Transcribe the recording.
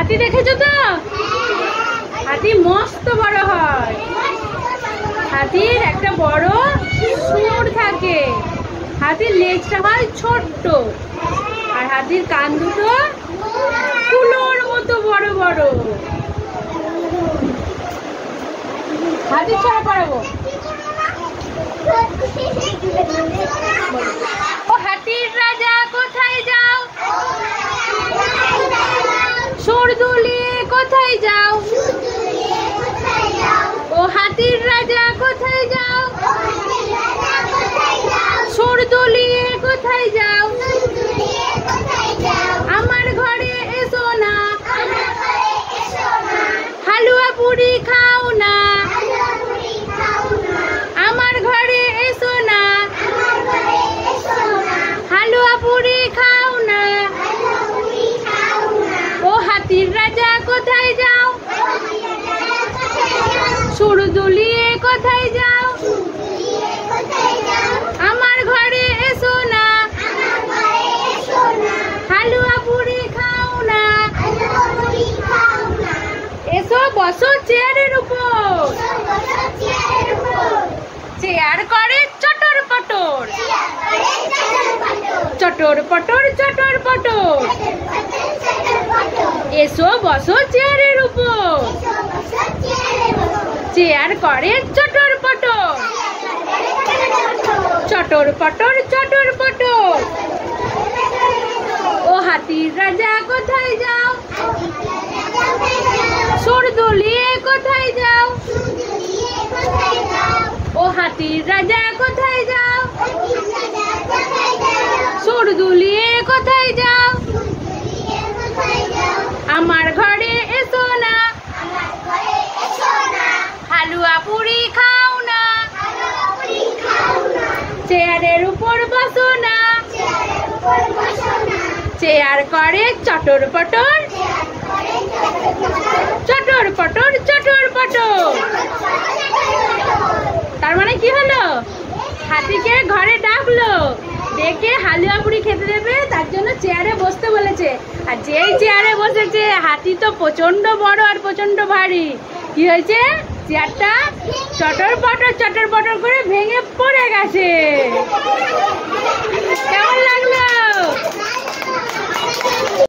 হাতি দেখেছো তো? হাতি মস্ত বড় হয়। হাতির একটা বড় সুর থাকে। হাতির লেজটা হয় ছোট্ট, আর হাতির কান দুটো কুলোর মতো বড় বড়। হাতির ছড়া পড়াবো। ও হাতির রাজা কোথায় যাও? সুর দুলিয়ে কোথায় যাও? ও হাতির রাজা কোথায় যাও? সুর দুলিয়ে কোথায় যাও? আমার ঘরে এসো না, হালুয়া পুরি খাও না। আমার ঘরে এসো না, হালুয়া পুরি খাও না। ও হাতির রাজা কোথায় যাও? সুর দুলিয়ে কোথায় যাও? আমার ঘরে এসো না, হালুয়া পুরি খাও না। এসো বসো চেয়ারের উপর। চেয়ার করে চটর পটর, চটর পটর চটর পটর। এসো বসো চেয়ারের উপর। চেয়ার করে চটর পটর, চটর পটর চটর পটর। ও হাতির রাজা কোথায় যাও? সুর দুলিয়ে কোথায় যাও? ও হাতির রাজা কোথায় যাও? সুর দুলিয়ে কোথায় যাও? আমার ঘরে এসো না, হালুয়া পুরি খাও না। চেয়ারের উপর বসো না, চেয়ার করে চটর পটর, চটর পটর চটর পটর। তার মানে কি হলো? হাতিকে ঘরে ডাকলো, ডেকে হালুয়া পুরি খেতে দেবে, তার জন্য চেয়ারে বসতে বলেছে। আর যেই চেয়ারে বসেছে, হাতি তো প্রচন্ড বড় আর প্রচন্ড ভারী। কি হয়েছে? চেয়ারটা চটর পটর করে ভেঙে পড়ে গেছে। কেমন লাগলো?